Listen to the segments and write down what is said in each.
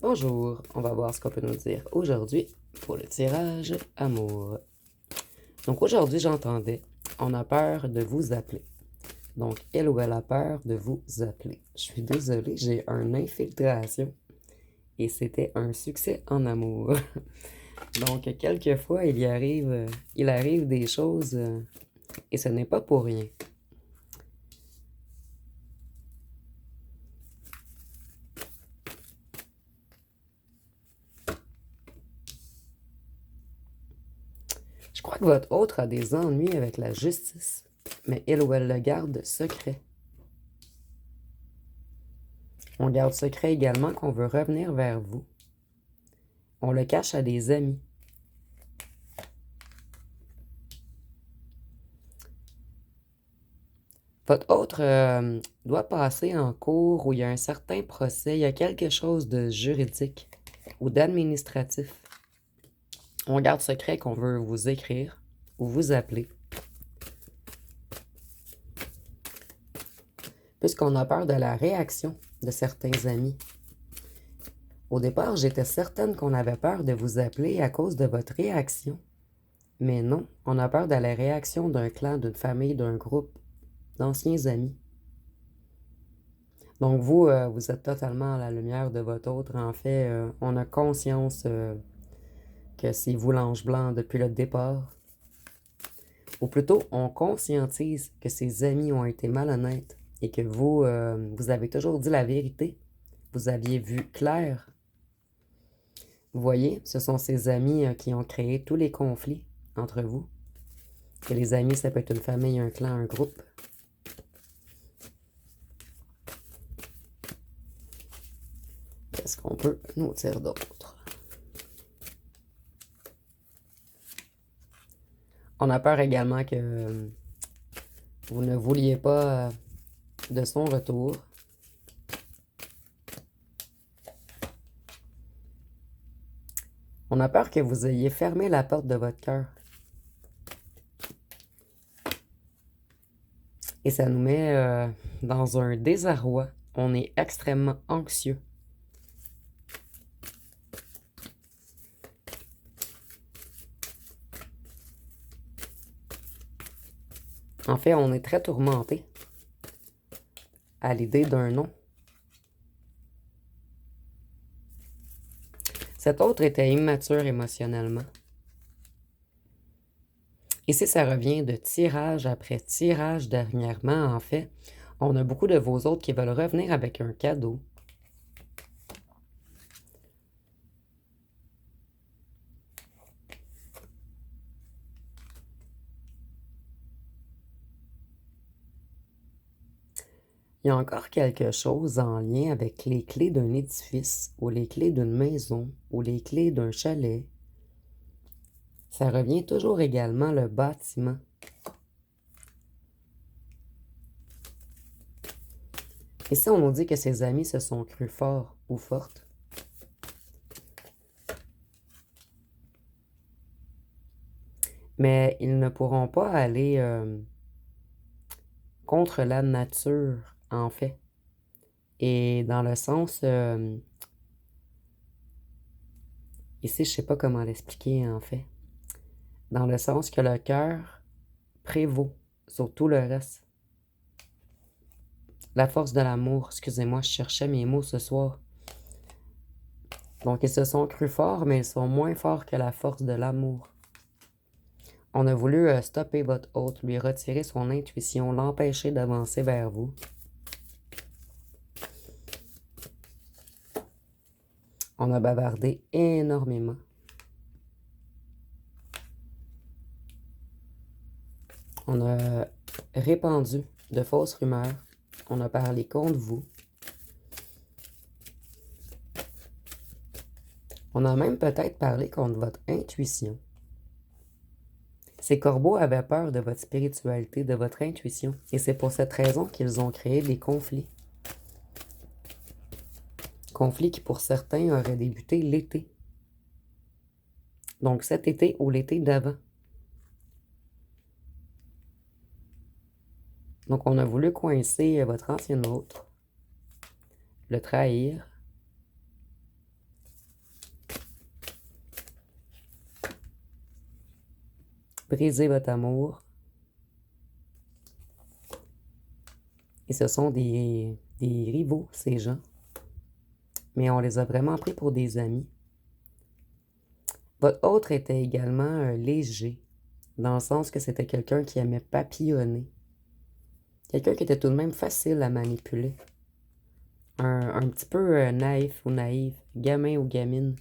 Bonjour, on va voir ce qu'on peut nous dire aujourd'hui pour le tirage amour. Donc aujourd'hui, j'entendais, on a peur de vous appeler. Donc, elle ou elle a peur de vous appeler. Je suis désolée, j'ai une infiltration et c'était un succès en amour. Donc, quelquefois, il arrive des choses et ce n'est pas pour rien. Je crois que votre autre a des ennuis avec la justice, mais elle ou elle le garde secret. On garde secret également qu'on veut revenir vers vous. On le cache à des amis. Votre autre doit passer en cours où il y a un certain procès, il y a quelque chose de juridique ou d'administratif. On garde secret qu'on veut vous écrire ou vous appeler. Puisqu'on a peur de la réaction de certains amis. Au départ, j'étais certaine qu'on avait peur de vous appeler à cause de votre réaction. Mais non, on a peur de la réaction d'un clan, d'une famille, d'un groupe, d'anciens amis. Donc vous, vous êtes totalement à la lumière de votre autre. En fait, on a conscience que c'est vous l'ange blanc depuis le départ. Ou plutôt, on conscientise que ses amis ont été malhonnêtes et que vous, vous avez toujours dit la vérité. Vous aviez vu clair. Vous voyez, ce sont ces amis qui ont créé tous les conflits entre vous. Et les amis, ça peut être une famille, un clan, un groupe. Qu'est-ce qu'on peut nous dire d'autre? On a peur également que vous ne vouliez pas de son retour. On a peur que vous ayez fermé la porte de votre cœur. Et ça nous met dans un désarroi. On est extrêmement anxieux. En fait, on est très tourmenté à l'idée d'un non. Cet autre était immature émotionnellement. Ici, ça revient de tirage après tirage dernièrement, en fait. On a beaucoup de vos autres qui veulent revenir avec un cadeau. Il y a encore quelque chose en lien avec les clés d'un édifice, ou les clés d'une maison, ou les clés d'un chalet. Ça revient toujours également le bâtiment. Ici, on nous dit que ses amis se sont crus forts ou fortes. Mais ils ne pourront pas aller contre la nature, en fait. Et dans le sens... ici, je ne sais pas comment l'expliquer, en fait. Dans le sens que le cœur prévaut sur tout le reste. La force de l'amour. Excusez-moi, je cherchais mes mots ce soir. Donc, ils se sont crus forts, mais ils sont moins forts que la force de l'amour. On a voulu stopper votre hôte, lui retirer son intuition, l'empêcher d'avancer vers vous. On a bavardé énormément. On a répandu de fausses rumeurs. On a parlé contre vous. On a même peut-être parlé contre votre intuition. Ces corbeaux avaient peur de votre spiritualité, de votre intuition. Et c'est pour cette raison qu'ils ont créé des conflits. Conflits qui, pour certains, auraient débuté l'été. Donc cet été ou l'été d'avant. Donc on a voulu coincer votre ancien autre, le trahir, briser votre amour. Et ce sont des rivaux, ces gens. Mais on les a vraiment pris pour des amis. Votre autre était également léger, dans le sens que c'était quelqu'un qui aimait papillonner. Quelqu'un qui était tout de même facile à manipuler. Un petit peu naïf ou naïve, gamin ou gamine.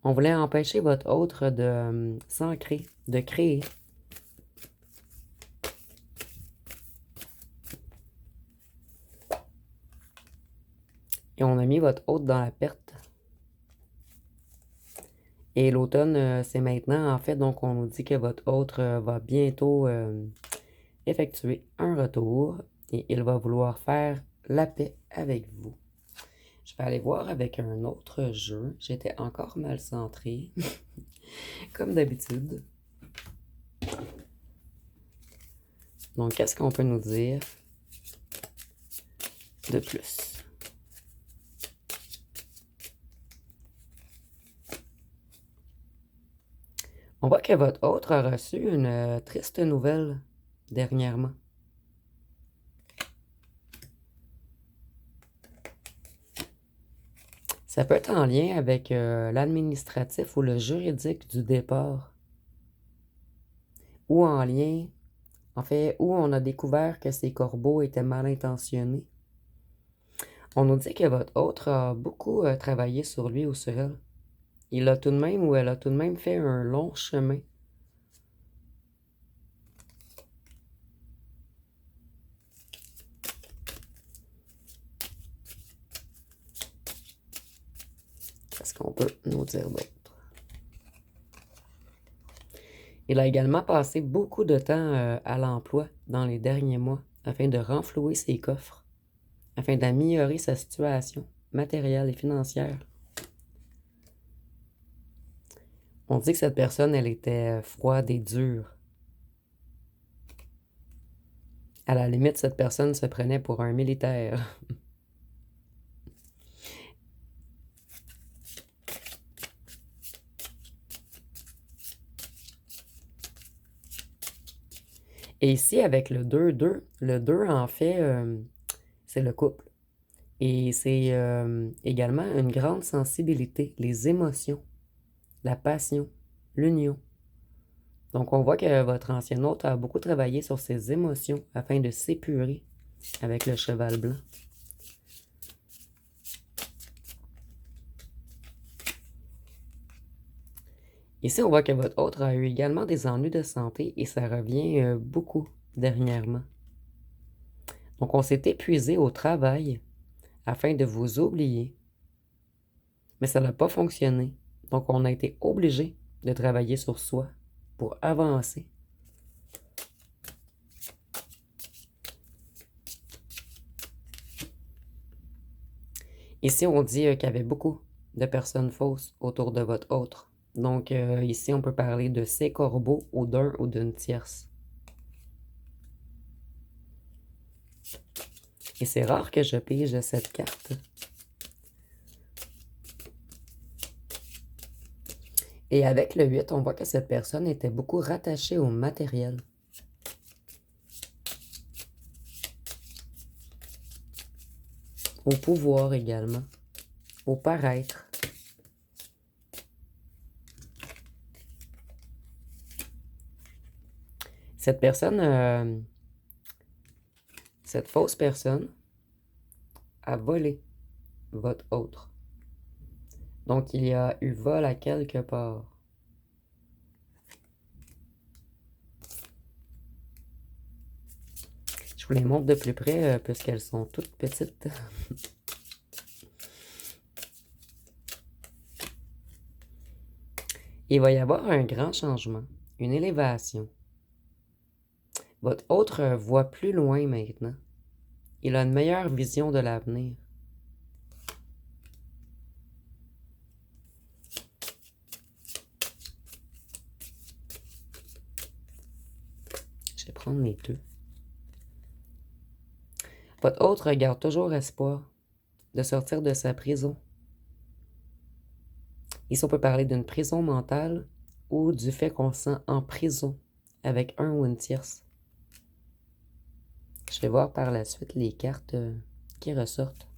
On voulait empêcher votre autre de s'ancrer, de créer. Et on a mis votre autre dans la perte. Et l'automne, c'est maintenant, en fait, donc on nous dit que votre autre va bientôt effectuer un retour et il va vouloir faire la paix avec vous. Je vais aller voir avec un autre jeu. J'étais encore mal centré, comme d'habitude. Donc, qu'est-ce qu'on peut nous dire de plus? On voit que votre autre a reçu une triste nouvelle dernièrement. Ça peut être en lien avec l'administratif ou le juridique du départ. Ou en lien, en fait, où on a découvert que ces corbeaux étaient mal intentionnés. On nous dit que votre autre a beaucoup travaillé sur lui ou sur elle. Il a tout de même ou elle a tout de même fait un long chemin. Qu'est-ce qu'on peut nous dire d'autre? Il a également passé beaucoup de temps à l'emploi dans les derniers mois afin de renflouer ses coffres, afin d'améliorer sa situation matérielle et financière. On dit que cette personne, elle était froide et dure. À la limite, cette personne se prenait pour un militaire. Et ici, avec le 2-2, le 2, en fait, c'est le couple. Et c'est également une grande sensibilité, les émotions, la passion, l'union. Donc, on voit que votre ancien hôte a beaucoup travaillé sur ses émotions afin de s'épurer avec le cheval blanc. Ici, on voit que votre autre a eu également des ennuis de santé et ça revient beaucoup dernièrement. Donc, on s'est épuisé au travail afin de vous oublier. Mais ça n'a pas fonctionné. Donc, on a été obligé de travailler sur soi pour avancer. Ici, on dit qu'il y avait beaucoup de personnes fausses autour de votre autre. Donc, ici, on peut parler de ces corbeaux ou d'un ou d'une tierce. Et c'est rare que je pige cette carte. Et avec le 8, on voit que cette personne était beaucoup rattachée au matériel. Au pouvoir également. Au paraître. Cette personne, cette fausse personne, a volé votre autre. Donc, il y a eu vol à quelque part. Je vous les montre de plus près puisqu'elles sont toutes petites. Il va y avoir un grand changement, une élévation. Votre autre voit plus loin maintenant. Il a une meilleure vision de l'avenir. Je vais prendre les deux. Votre autre garde toujours espoir de sortir de sa prison. Ici, on peut parler d'une prison mentale ou du fait qu'on se sent en prison avec un ou une tierce. Je vais voir par la suite les cartes qui ressortent.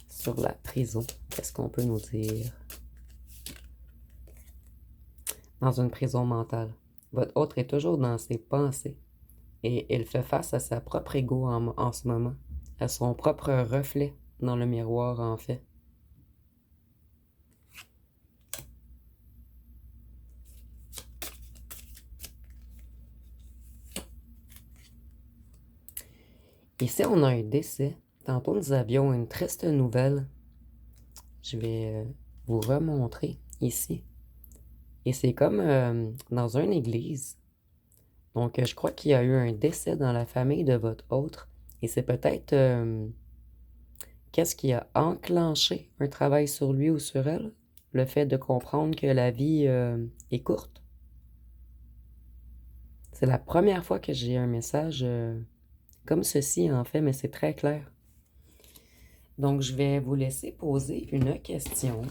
Sur la prison, qu'est-ce qu'on peut nous dire? Dans une prison mentale. Votre autre est toujours dans ses pensées et il fait face à sa propre ego en ce moment, à son propre reflet dans le miroir en fait. Ici, on a un décès. Tantôt, nous avions une triste nouvelle. Je vais vous remontrer ici. Et c'est comme dans une église. Donc, je crois qu'il y a eu un décès dans la famille de votre autre. Et c'est peut-être qu'est-ce qui a enclenché un travail sur lui ou sur elle? Le fait de comprendre que la vie est courte. C'est la première fois que j'ai un message comme ceci, en fait, mais c'est très clair. Donc, je vais vous laisser poser une question.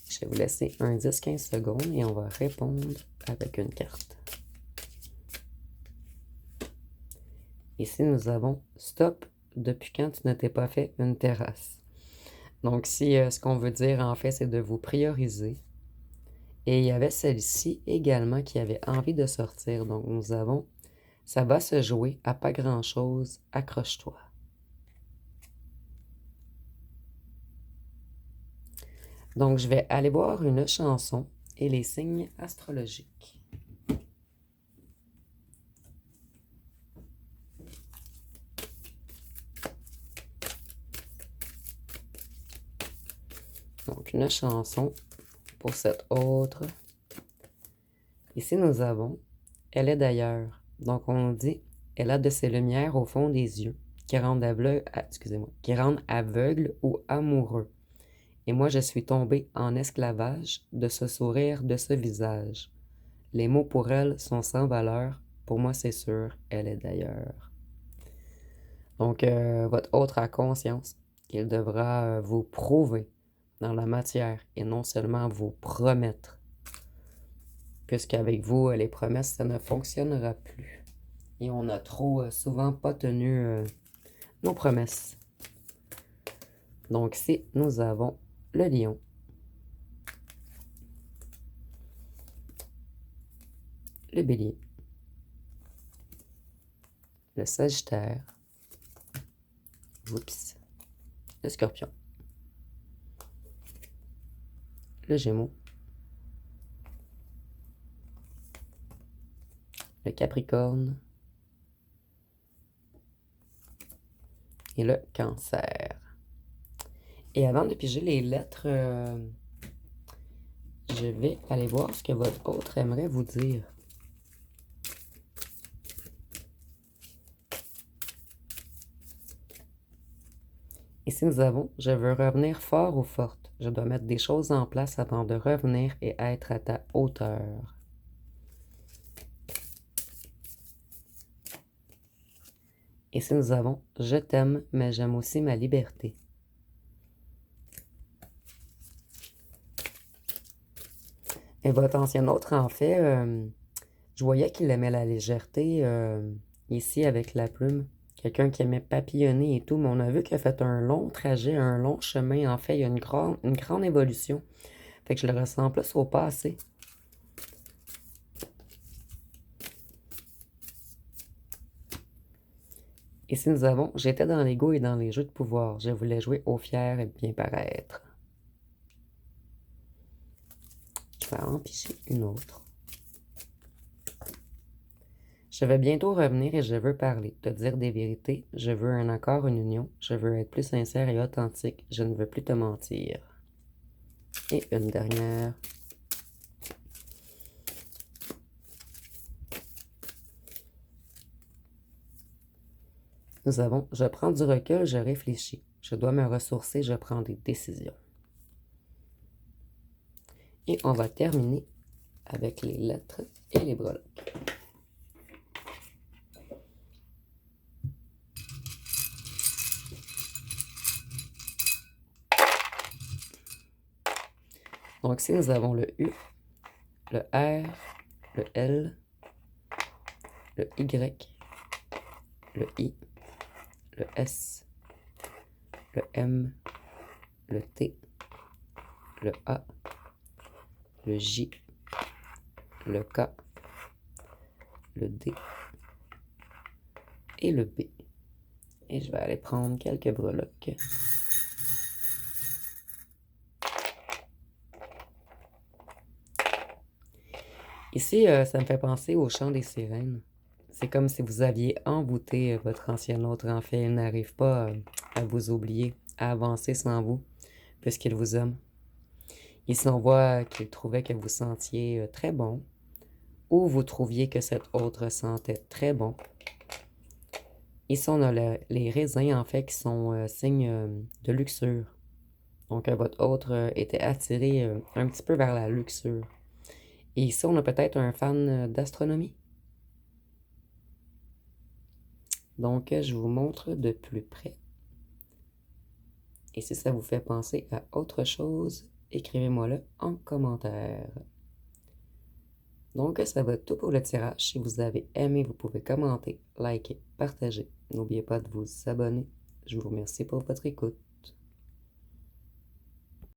Je vais vous laisser un 10-15 secondes et on va répondre avec une carte. Ici, nous avons « Stop, depuis quand tu ne t'es pas fait une terrasse? » Donc, si ce qu'on veut dire, en fait, c'est de vous prioriser. Et il y avait celle-ci également qui avait envie de sortir. Donc, nous avons « Ça va se jouer à pas grand-chose, accroche-toi. » Donc, je vais aller voir une chanson et les signes astrologiques. Donc, une chanson pour cette autre. Ici, nous avons « Elle est d'ailleurs ». Donc, on dit « Elle a de ces lumières au fond des yeux qui rendent aveugle ou amoureux. Et moi, je suis tombée en esclavage de ce sourire, de ce visage. Les mots pour elle sont sans valeur. Pour moi, c'est sûr, elle est d'ailleurs. » Donc, votre autre a conscience qu'il devra vous prouver dans la matière et non seulement vous promettre. Puisqu'avec vous, les promesses, ça ne fonctionnera plus. Et on a trop souvent pas tenu nos promesses. Donc, si nous avons le lion, le bélier, le sagittaire, oups, le scorpion, le gémeaux, le capricorne et le cancer. Et avant de piger les lettres, je vais aller voir ce que votre autre aimerait vous dire. Ici, nous avons « Je veux revenir fort ou forte. Je dois mettre des choses en place avant de revenir et être à ta hauteur. » Ici, nous avons « Je t'aime, mais j'aime aussi ma liberté. » Et votre ancien autre, en fait, je voyais qu'il aimait la légèreté ici avec la plume. Quelqu'un qui aimait papillonner et tout, mais on a vu qu'il a fait un long trajet, un long chemin. En fait, il y a une grande évolution. Fait que je le ressens plus au passé. Ici, nous avons « J'étais dans l'ego et dans les jeux de pouvoir. Je voulais jouer au fier et bien paraître. » Je vais en picher une autre. Je vais bientôt revenir et je veux parler, te dire des vérités. Je veux un accord, une union. Je veux être plus sincère et authentique. Je ne veux plus te mentir. Et une dernière. Nous avons « Je prends du recul, je réfléchis. Je dois me ressourcer, je prends des décisions. » Et on va terminer avec les lettres et les breloques. Donc ici, nous avons le U, le R, le L, le Y, le I, le S, le M, le T, le A, le J, le K, le D et le B. Et je vais aller prendre quelques breloques. Ici, ça me fait penser au chant des sirènes. C'est comme si vous aviez embouté votre ancien autre. En fait, il n'arrive pas à vous oublier, à avancer sans vous, puisqu'il vous aime. Ici, on voit qu'il trouvait que vous sentiez très bon, ou vous trouviez que cet autre sentait très bon. Ici, on a les raisins, en fait, qui sont signes de luxure. Donc, votre autre était attiré un petit peu vers la luxure. Et ici, on a peut-être un fan d'astronomie. Donc, je vous montre de plus près. Et si ça vous fait penser à autre chose, écrivez-moi-le en commentaire. Donc, ça va être tout pour le tirage. Si vous avez aimé, vous pouvez commenter, liker, partager. N'oubliez pas de vous abonner. Je vous remercie pour votre écoute.